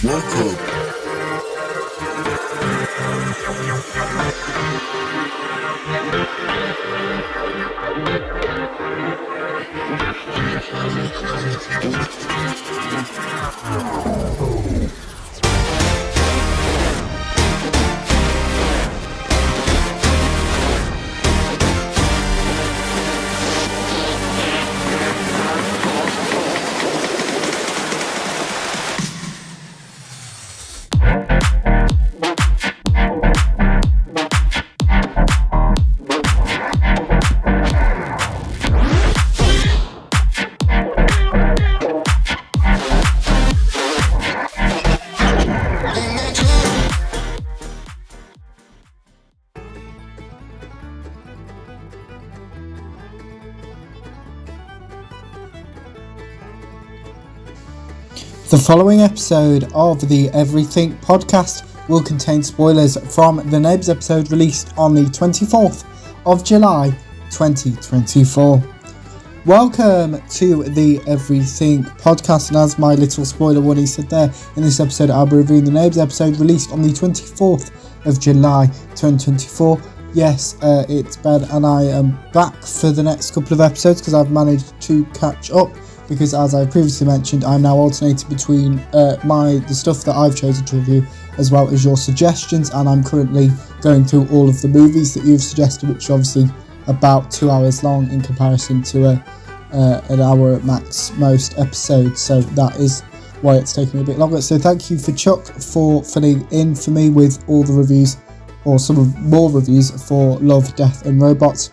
Welcome. The following episode of the Everything podcast will contain spoilers from the Neighbours episode released on the 24th of July 2024. Welcome to the Everything podcast, and as my little spoiler warning said there, in this episode I'll be reviewing the Neighbours episode released on the 24th of July 2024. Yes, it's Ben and I am back for the next couple of episodes because I've managed to catch up. Because as I previously mentioned, I'm now alternating between the stuff that I've chosen to review as well as your suggestions, and I'm currently going through all of the movies that you've suggested, which are obviously about 2 hours long in comparison to an hour at max most episodes, so that is why it's taking me a bit longer. So thank you for Chuck for filling in for me with all the reviews, or some more reviews for Love, Death and Robots,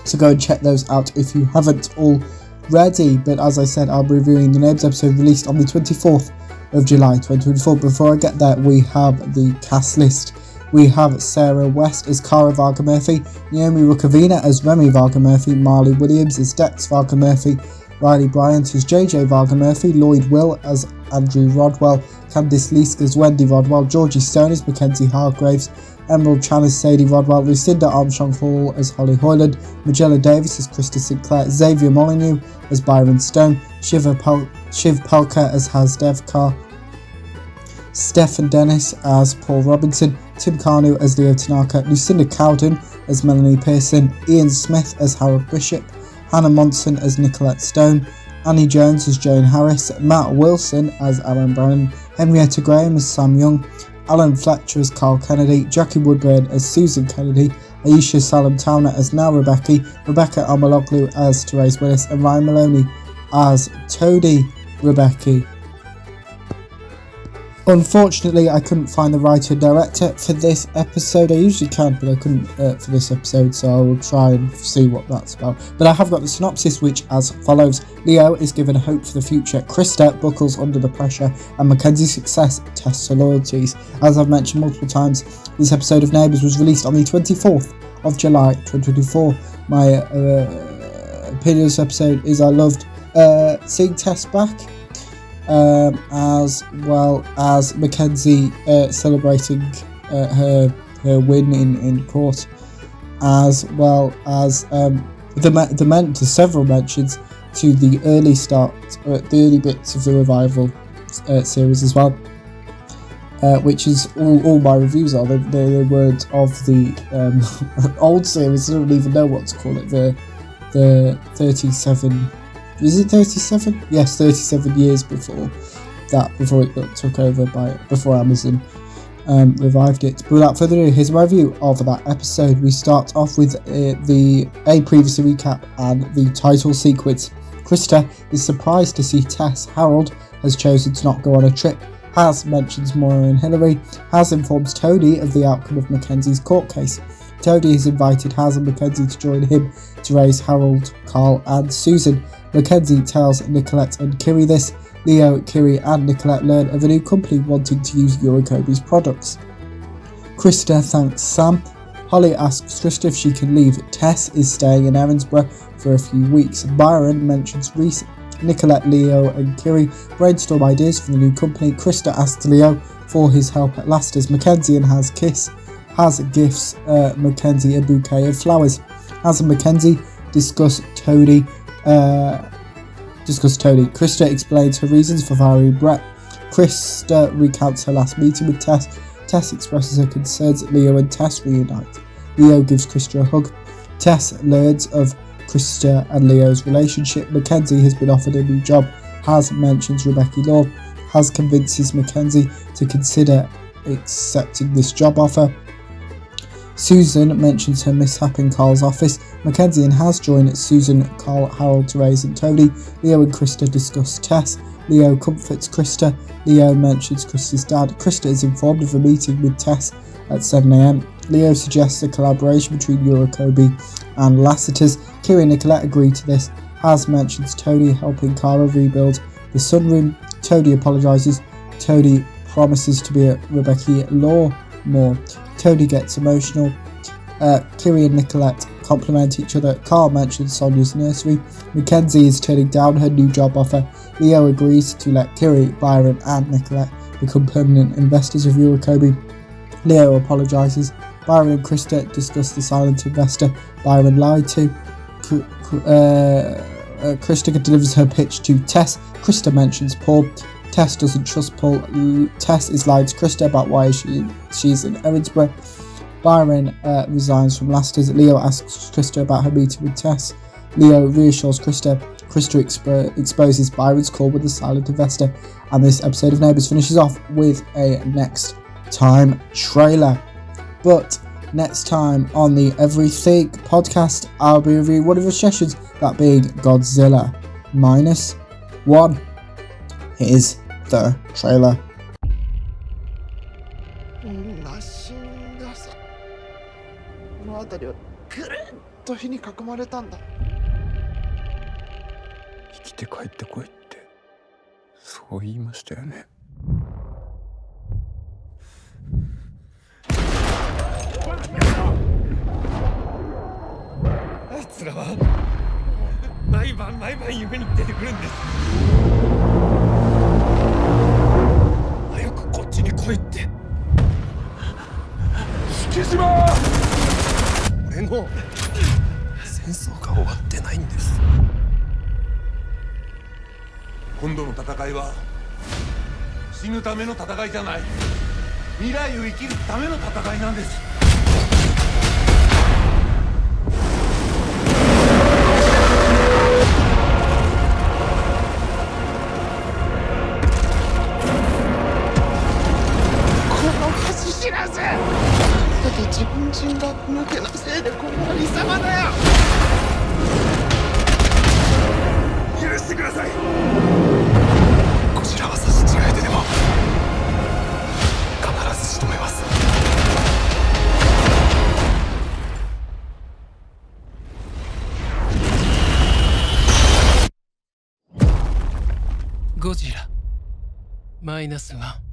so go and check those out if you haven't already. But as I said, I'll be reviewing the Neighbours episode released on the 24th of July 2024. Before I get there, we have the cast list. We have Sarah West as Cara Varga Murphy, Naomi Rukavina as Remy Varga Murphy, Marley Williams as Dex Varga Murphy, Riley Bryant as JJ Varga Murphy, Lloyd Will as Andrew Rodwell, Candice Leask as Wendy Rodwell, Georgie Stone as Mackenzie Hargraves, Emerald Chan as Sadie Rodwell, Lucinda Armstrong Hall as Holly Hoyland, Magella Davis as Krista Sinclair, Xavier Molyneux as Byron Stone, Shiv Pelka as Haz Devkar, Stephen Dennis as Paul Robinson, Tim Carnew as Leo Tanaka, Lucinda Cowden as Melanie Pearson, Ian Smith as Harold Bishop, Hannah Monson as Nicolette Stone, Annie Jones as Joan Harris, Matt Wilson as Aaron Brennan, Henrietta Graham as Sam Young, Alan Fletcher as Carl Kennedy, Jackie Woodburn as Susan Kennedy, Aisha Salam Towner as Now Rebecca Amaloglu as Therese Willis, and Ryan Maloney as Toadie Rebecca. Unfortunately, I couldn't find the writer and director for this episode. I usually can, but I couldn't for this episode, so I will try and see what that's about. But I have got the synopsis, which as follows. Leo is given hope for the future, Krista buckles under the pressure, and Mackenzie's success tests her loyalties. As I've mentioned multiple times, this episode of Neighbours was released on the 24th of July 2024. My opinion of this episode is I loved seeing Tess back, as well as Mackenzie celebrating her win in court, as well as the several mentions to the early bits of the revival series as well, which is all my reviews are. They're words of the old series. I don't even know what to call it. The 37. Is it 37? Yes, 37 years before it got took over before Amazon revived it. But without further ado, here's my review of that episode. We start off with a previous recap and the title sequence. Krista is surprised to see Tess. Harold has chosen to not go on a trip. Haz mentions Moira and Hillary. Haz informs Toadie of the outcome of Mackenzie's court case. Toadie has invited Haz and Mackenzie to join him to raise Harold, Carl and Susan. Mackenzie tells Nicolette and Kiri this. Leo, Kiri and Nicolette learn of a new company wanting to use Eurokobe's products. Krista thanks Sam. Holly asks Krista if she can leave. Tess is staying in Erinsborough for a few weeks. Byron mentions Reese. Nicolette, Leo and Kiri brainstorm ideas for the new company. Krista asks Leo for his help at last as Mackenzie and Haz kiss. Haz gifts Mackenzie a bouquet of flowers. Haz and Mackenzie discuss Toadie. Krista explains her reasons for firing Brett. Krista recounts her last meeting with Tess. Tess expresses her concerns that Leo and Tess reunite. Leo gives Krista a hug. Tess learns of Krista and Leo's relationship. Mackenzie has been offered a new job. Has mentions Rebecca Law. Has convinces Mackenzie to consider accepting this job offer. Susan mentions her mishap in Carl's office. Mackenzie and Has join Susan, Carl, Harold, Therese and Tony. Leo and Krista discuss Tess. Leo comforts Krista. Leo mentions Krista's dad. Krista is informed of a meeting with Tess at 7 a.m. Leo suggests a collaboration between Eurocoby and Lassiter's. Kiri and Nicolette agree to this. Has mentions Tony helping Cara rebuild the sunroom. Tony apologises. Tony promises to be at Rebecca Law more. Tony gets emotional. Kiri and Nicolette compliment each other. Carl mentions Sonia's nursery. Mackenzie is turning down her new job offer. Leo agrees to let Kiri, Byron and Nicolette become permanent investors of Eurocoby. Leo apologises. Byron and Krista discuss the silent investor Byron lied to. Krista delivers her pitch to Tess. Krista mentions Paul. Tess doesn't trust Paul. Tess is lying to Krista about why she's in Erinsborough. Byron resigns from Lassiter's. Leo asks Krista about her meeting with Tess. Leo reassures Krista. Krista exposes Byron's call with the silent investor. And this episode of Neighbours finishes off with a next time trailer. But next time on the Everything podcast, I'll be reviewing one of your sessions, that being Godzilla -1. Here's the trailer. マシンがさ、この辺りはぐるっと火に囲まれたんだ。生きて帰ってこいってそう言いましたよね。あいつらは毎晩夢に出てくるんです。早くこっちに来いって。月島！俺の戦争が終わってないんです。今度の戦いは死ぬための戦いじゃない。未来を生きるための戦いなんです。知らずだって自分人が抜けのせいでこんなに様だよ。許してください。こちらは差し違えてでも必ず仕留めます。ゴジラ-1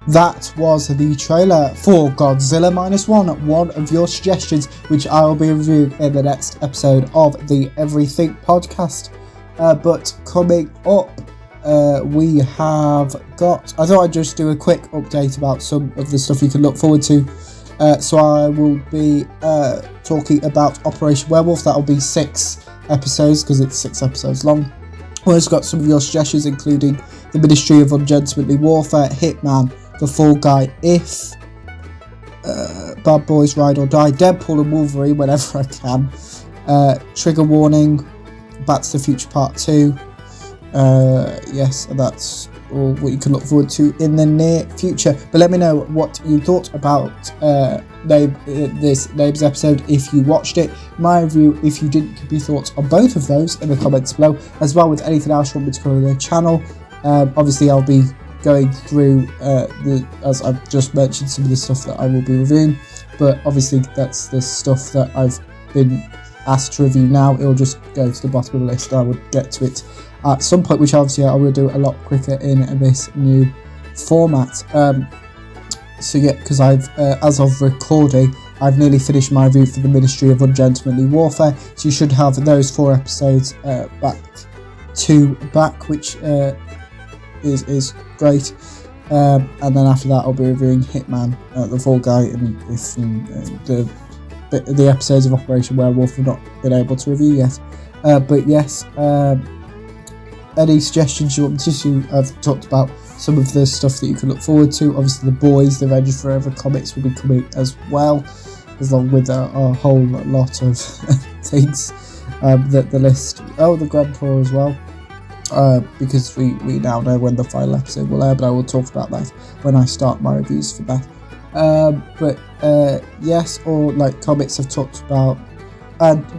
That was the trailer for Godzilla -1, one of your suggestions, which I will be reviewing in the next episode of the Everything podcast. But coming up, we have got... I thought I'd just do a quick update about some of the stuff you can look forward to. So I will be talking about Operation Werewolf. That'll be 6 episodes, because it's 6 episodes long. We've also got some of your suggestions, including the Ministry of Ungentlemanly Warfare, Hitman, The Fall Guy, If, Bad Boys Ride or Die, Deadpool and Wolverine whenever I can, Trigger Warning, Back to the Future Part 2, yes, and that's all what you can look forward to in the near future. But let me know what you thought about this Neighbours episode if you watched it, my review if you didn't, give your thoughts on both of those in the comments below, as well with anything else you want me to cover on the channel. Obviously I'll be going through as I've just mentioned, some of the stuff that I will be reviewing, but obviously that's the stuff that I've been asked to review now. It will just go to the bottom of the list and I would get to it at some point, which obviously I will do a lot quicker in this new format. So yeah, because I've as of recording, I've nearly finished my review for the Ministry of Ungentlemanly Warfare, so you should have those 4 episodes back to back, which is great. And then after that I'll be reviewing Hitman, The Fall Guy, and the the episodes of Operation Werewolf have not been able to review yet. But yes, any suggestions you want me to? I've talked about some of the stuff that you can look forward to. Obviously, the Boys, the Avengers Forever comics will be coming as well, along with a whole lot of things. The list. Oh, the Grand Tour as well. Because we now know when the final episode will air, but I will talk about that when I start my reviews for that. Yes, or like comics I've talked about,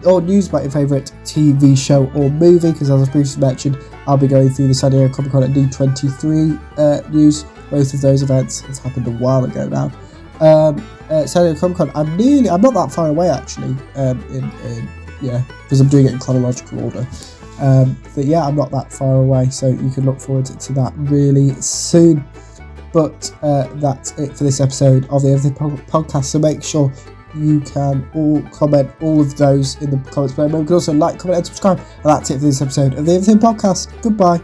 or news about your favourite TV show or movie, because as I previously mentioned, I'll be going through the San Diego Comic Con at D23 news. Both of those events have happened a while ago now. San Diego Comic Con, I'm not that far away actually, because I'm doing it in chronological order. But yeah, I'm not that far away, so you can look forward to that really soon. But that's it for this episode of the Everything Podcast, so make sure you can all comment all of those in the comments below. You can also like, comment and subscribe, and that's it for this episode of the Everything Podcast. Goodbye.